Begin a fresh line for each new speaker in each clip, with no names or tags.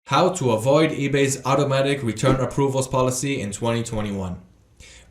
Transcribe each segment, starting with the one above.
How to avoid eBay's automatic return approvals policy in 2021.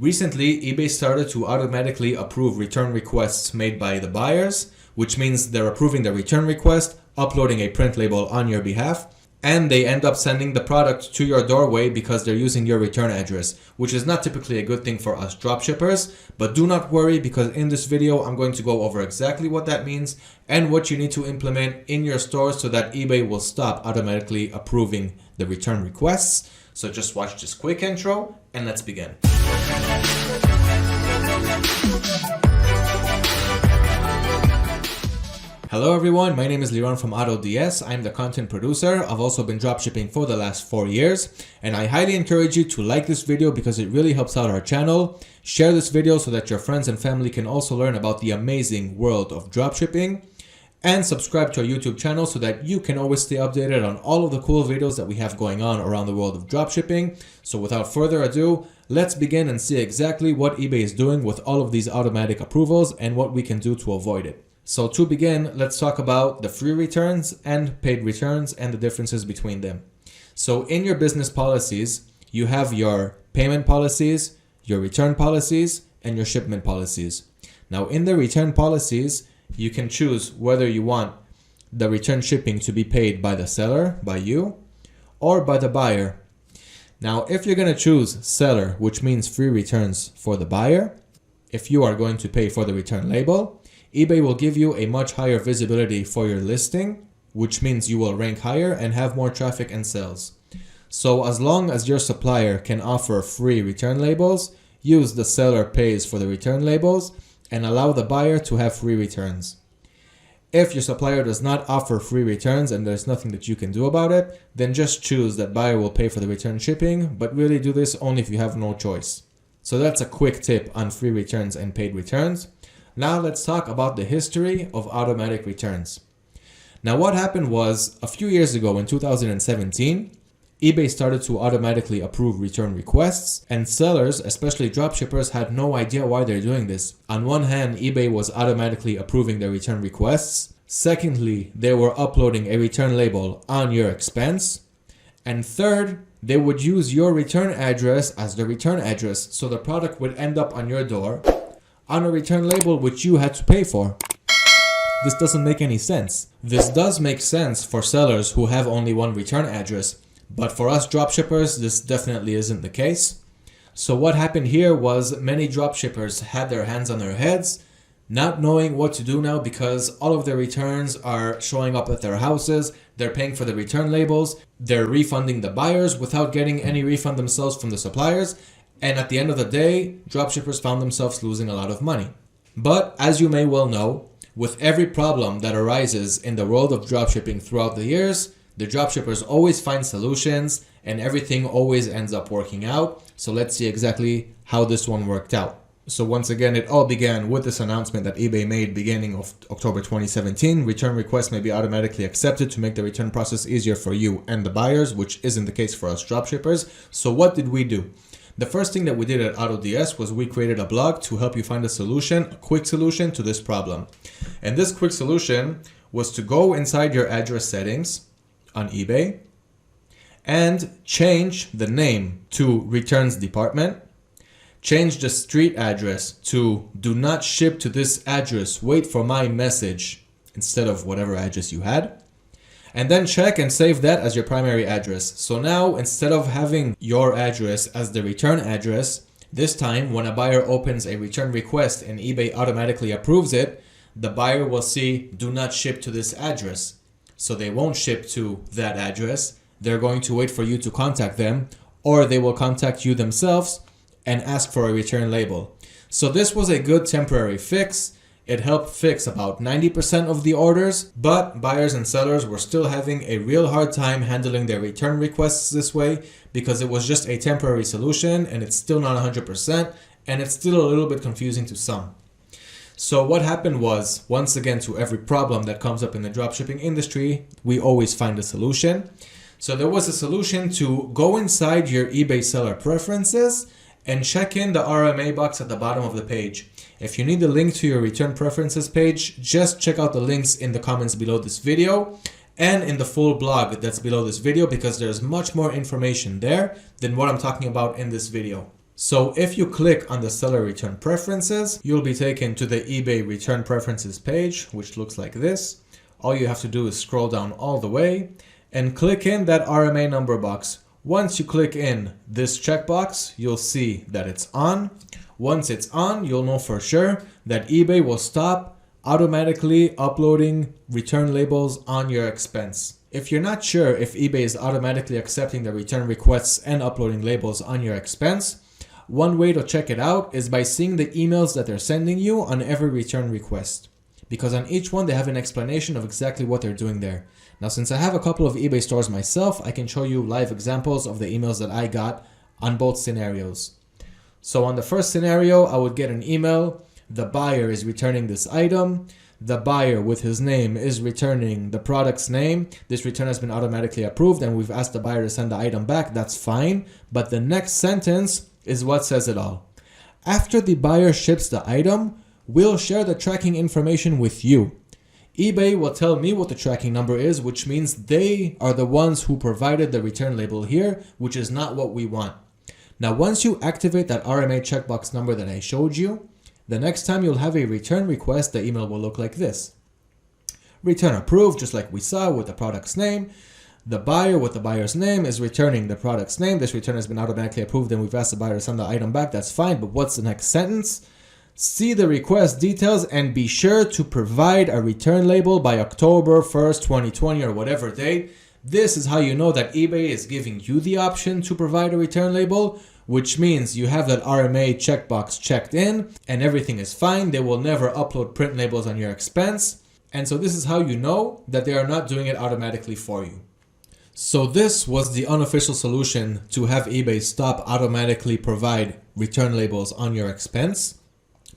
Recently, eBay started to automatically approve return requests made by the buyers, which means they're approving the return request, uploading a print label on your behalf, and they end up sending the product to your doorway because they're using your return address, which is not typically a good thing for us dropshippers. But do not worry, because in this video, I'm going to go over exactly what that means and what you need to implement in your stores so that eBay will stop automatically approving the return requests. So just watch this quick intro and let's begin. Hello everyone, my name is Liron from AutoDS. I'm the content producer. I've also been dropshipping for the last 4 years, and I highly encourage you to like this video because it really helps out our channel. Share this video so that your friends and family can also learn about the amazing world of dropshipping, and subscribe to our YouTube channel so that you can always stay updated on all of the cool videos that we have going on around the world of dropshipping. So without further ado, let's begin and see exactly what eBay is doing with all of these automatic approvals and what we can do to avoid it. So to begin, let's talk about the free returns and paid returns and the differences between them. So in your business policies, you have your payment policies, your return policies, and your shipment policies. Now in the return policies, you can choose whether you want the return shipping to be paid by the seller, by you, or by the buyer. Now if you're going to choose seller, which means free returns for the buyer, if you are going to pay for the return label, eBay will give you a much higher visibility for your listing, which means you will rank higher and have more traffic and sales. So as long as your supplier can offer free return labels, use the seller pays for the return labels and allow the buyer to have free returns. If your supplier does not offer free returns and there's nothing that you can do about it, then just choose that buyer will pay for the return shipping, but really do this only if you have no choice. So that's a quick tip on free returns and paid returns. Now let's talk about the history of automatic returns. Now what happened was, a few years ago in 2017, eBay started to automatically approve return requests, and sellers, especially dropshippers, had no idea why they're doing this. On one hand, eBay was automatically approving their return requests. Secondly, they were uploading a return label on your expense. And third, they would use your return address as the return address, so the product would end up on your door on a return label which you had to pay for. This doesn't make any sense. This does make sense for sellers who have only one return address, but for us dropshippers, this definitely isn't the case. So what happened here was many dropshippers had their hands on their heads, not knowing what to do now because all of their returns are showing up at their houses, they're paying for the return labels, they're refunding the buyers without getting any refund themselves from the suppliers, and at the end of the day, dropshippers found themselves losing a lot of money. But as you may well know, with every problem that arises in the world of dropshipping throughout the years, the dropshippers always find solutions and everything always ends up working out. So let's see exactly how this one worked out. So once again, it all began with this announcement that eBay made beginning of October 2017. Return requests may be automatically accepted to make the return process easier for you and the buyers, which isn't the case for us dropshippers. So what did we do? The first thing that we did at AutoDS was we created a blog to help you find a solution, a quick solution to this problem. And this quick solution was to go inside your address settings on eBay and change the name to Returns Department, change the street address to Do Not Ship to This Address, Wait for My Message, instead of whatever address you had. And then check and save that as your primary address. So now, instead of having your address as the return address, this time when a buyer opens a return request and eBay automatically approves it, the buyer will see Do Not Ship to This Address. So they won't ship to that address. They're going to wait for you to contact them, or they will contact you themselves and ask for a return label. So this was a good temporary fix. It helped fix about 90% of the orders, but buyers and sellers were still having a real hard time handling their return requests this way because it was just a temporary solution and it's still not 100% and it's still a little bit confusing to some. So what happened was, once again, to every problem that comes up in the dropshipping industry, we always find a solution. So there was a solution to go inside your eBay seller preferences and check in the RMA box at the bottom of the page. If you need the link to your return preferences page, just check out the links in the comments below this video and in the full blog that's below this video, because there's much more information there than what I'm talking about in this video. So if you click on the seller return preferences, you'll be taken to the eBay return preferences page, which looks like this. All you have to do is scroll down all the way and click in that RMA number box. Once you click in this checkbox, you'll see that it's on. Once it's on, you'll know for sure that eBay will stop automatically uploading return labels on your expense. If you're not sure if eBay is automatically accepting the return requests and uploading labels on your expense, one way to check it out is by seeing the emails that they're sending you on every return request. Because on each one, they have an explanation of exactly what they're doing there. Now, since I have a couple of eBay stores myself, I can show you live examples of the emails that I got on both scenarios. So on the first scenario, I would get an email. The buyer is returning this item. The buyer with his name is returning the product's name. This return has been automatically approved and we've asked the buyer to send the item back. That's fine. But the next sentence is what says it all. After the buyer ships the item, we'll share the tracking information with you. eBay will tell me what the tracking number is, which means they are the ones who provided the return label here, which is not what we want. Now, once you activate that RMA checkbox number that I showed you, the next time you'll have a return request, the email will look like this. Return approved, just like we saw with the product's name. The buyer with the buyer's name is returning the product's name. This return has been automatically approved and we've asked the buyer to send the item back. That's fine, but what's the next sentence? See the request details and be sure to provide a return label by October 1st, 2020 or whatever date. This is how you know that eBay is giving you the option to provide a return label, which means you have that RMA checkbox checked in and everything is fine. They will never upload print labels on your expense. And so this is how you know that they are not doing it automatically for you. So this was the unofficial solution to have eBay stop automatically provide return labels on your expense.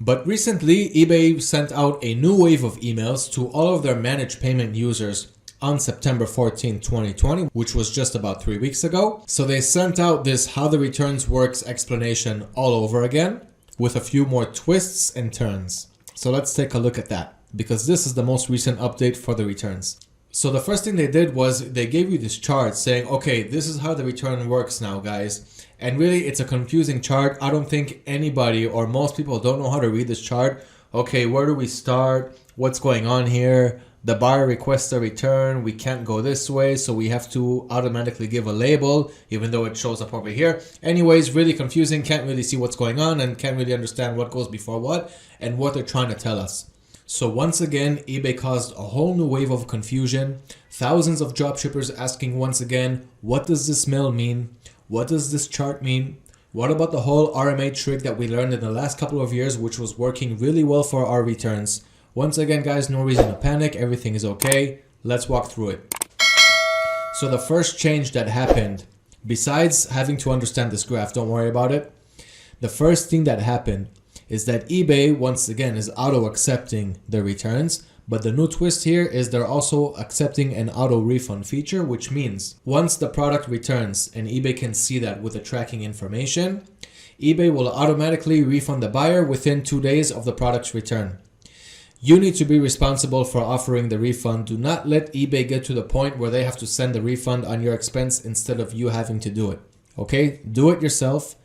But recently, eBay sent out a new wave of emails to all of their managed payment users on September 14, 2020, which was just about 3 weeks ago. So they sent out this how the returns works explanation all over again with a few more twists and turns. So let's take a look at that because this is the most recent update for the returns. So the first thing they did was they gave you this chart saying, okay, this is how the return works now, guys. And really, it's a confusing chart. I don't think anybody or most people don't know how to read this chart. Okay, where do we start? What's going on here? The buyer requests a return. We can't go this way, so we have to automatically give a label, even though it shows up over here. Anyways, really confusing. Can't really see what's going on and can't really understand what goes before what and what they're trying to tell us. So once again, eBay caused a whole new wave of confusion. Thousands of dropshippers asking once again, what does this mail mean? What does this chart mean? What about the whole RMA trick that we learned in the last couple of years, which was working really well for our returns? Once again, guys, no reason to panic. Everything is okay. Let's walk through it. So the first change that happened, besides having to understand this graph, don't worry about it. The first thing that happened is that eBay, once again, is auto-accepting the returns. But the new twist here is they're also accepting an auto refund feature, which means once the product returns and eBay can see that with the tracking information, eBay will automatically refund the buyer within 2 days of the product's return. You need to be responsible for offering the refund. Do not let eBay get to the point where they have to send the refund on your expense instead of you having to do it. Okay? Do it yourself.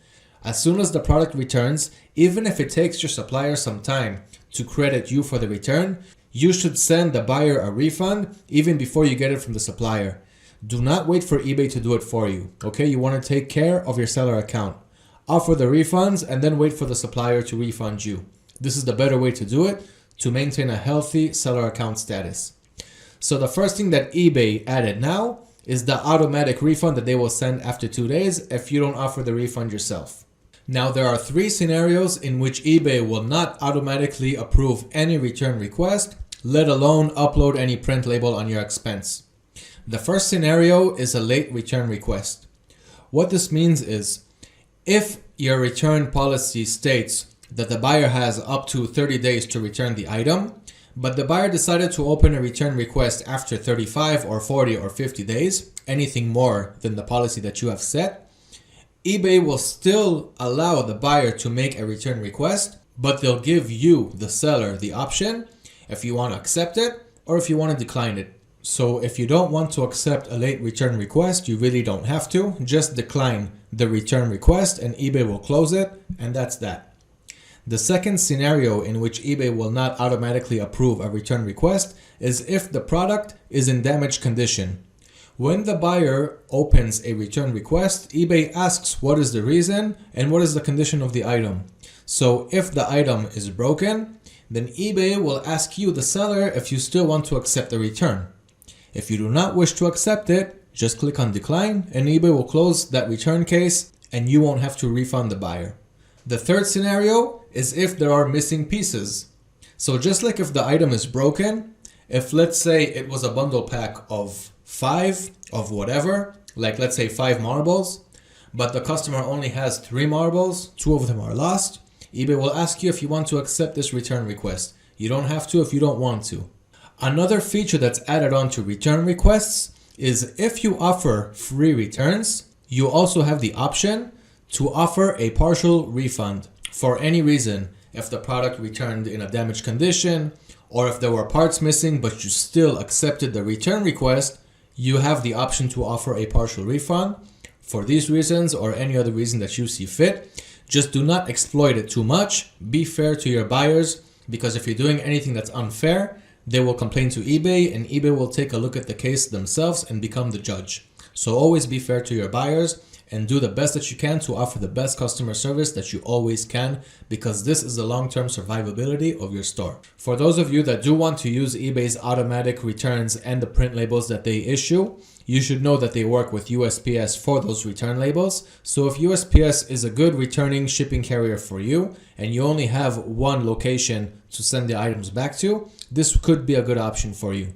As soon as the product returns, even if it takes your supplier some time to credit you for the return, you should send the buyer a refund even before you get it from the supplier. Do not wait for eBay to do it for you. Okay, you want to take care of your seller account. Offer the refunds and then wait for the supplier to refund you. This is the better way to do it to maintain a healthy seller account status. So the first thing that eBay added now is the automatic refund that they will send after 2 days if you don't offer the refund yourself. Now there are 3 scenarios in which eBay will not automatically approve any return request, let alone upload any print label on your expense. The first scenario is a late return request. What this means is if your return policy states that the buyer has up to 30 days to return the item, but the buyer decided to open a return request after 35 or 40 or 50 days, anything more than the policy that you have set, eBay will still allow the buyer to make a return request, but they'll give you, the seller, the option if you want to accept it or if you want to decline it. So if you don't want to accept a late return request, you really don't have to. Just decline the return request and eBay will close it, and that's that. The second scenario in which eBay will not automatically approve a return request is if the product is in damaged condition. When the buyer opens a return request, eBay asks what is the reason and what is the condition of the item. So if the item is broken, then eBay will ask you, the seller, if you still want to accept the return. If you do not wish to accept it, just click on decline and eBay will close that return case and you won't have to refund the buyer. The third scenario is if there are missing pieces. So just like if the item is broken, if let's say it was a bundle pack of 5 of whatever, like let's say 5 marbles, but the customer only has 3 marbles, 2 of them are lost, eBay will ask you if you want to accept this return request. You don't have to if you don't want to. Another feature that's added on to return requests is if you offer free returns, you also have the option to offer a partial refund for any reason. If the product returned in a damaged condition, or if there were parts missing but you still accepted the return request, you have the option to offer a partial refund for these reasons or any other reason that you see fit. Just do not exploit it too much. Be fair to your buyers, because if you're doing anything that's unfair, they will complain to eBay and eBay will take a look at the case themselves and become the judge. So always be fair to your buyers and do the best that you can to offer the best customer service that you always can, because this is the long-term survivability of your store. For those of you that do want to use eBay's automatic returns and the print labels that they issue, you should know that they work with USPS for those return labels. So if USPS is a good returning shipping carrier for you and you only have one location to send the items back to, this could be a good option for you.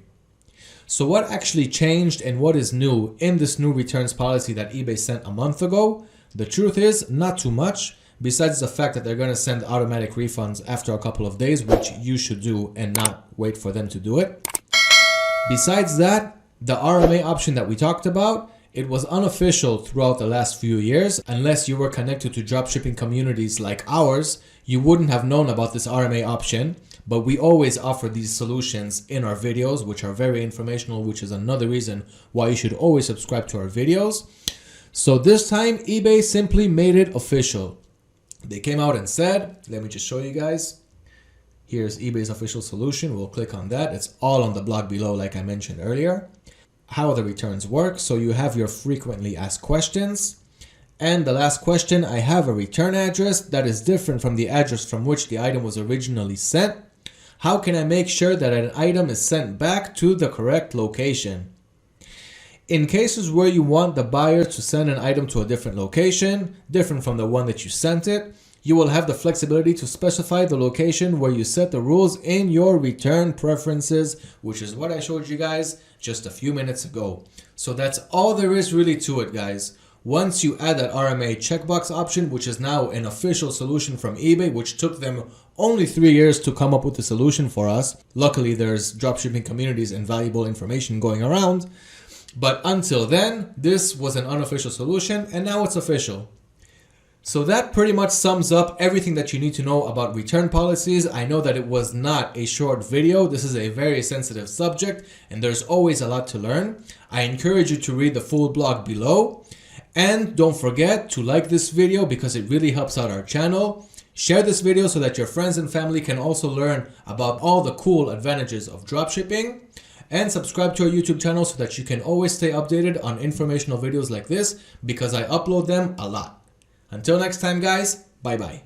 So what actually changed and what is new in this new returns policy that eBay sent a month ago? The truth is, not too much, besides the fact that they're going to send automatic refunds after a couple of days, which you should do and not wait for them to do it. Besides that, the RMA option that we talked about, it was unofficial throughout the last few years. Unless you were connected to dropshipping communities like ours, you wouldn't have known about this RMA option. But we always offer these solutions in our videos, which are very informational, which is another reason why you should always subscribe to our videos. So this time, eBay simply made it official. They came out and said, let me just show you guys. Here's eBay's official solution. We'll click on that. It's all on the blog below, like I mentioned earlier. How the returns work. So you have your frequently asked questions. And the last question, I have a return address that is different from the address from which the item was originally sent. How can I make sure that an item is sent back to the correct location? In cases where you want the buyer to send an item to a different location, different from the one that you sent it, you will have the flexibility to specify the location where you set the rules in your return preferences, which is what I showed you guys just a few minutes ago. So that's all there is really to it, guys. Once you add that RMA checkbox option, which is now an official solution from eBay, which took them only 3 years to come up with the solution for us. Luckily, there's dropshipping communities and valuable information going around. But until then, this was an unofficial solution, and now it's official. So that pretty much sums up everything that you need to know about return policies. I know that it was not a short video. This is a very sensitive subject, and there's always a lot to learn. I encourage you to read the full blog below. And don't forget to like this video because it really helps out our channel. Share this video so that your friends and family can also learn about all the cool advantages of dropshipping. And subscribe to our YouTube channel so that you can always stay updated on informational videos like this, because I upload them a lot. Until next time, guys, bye bye.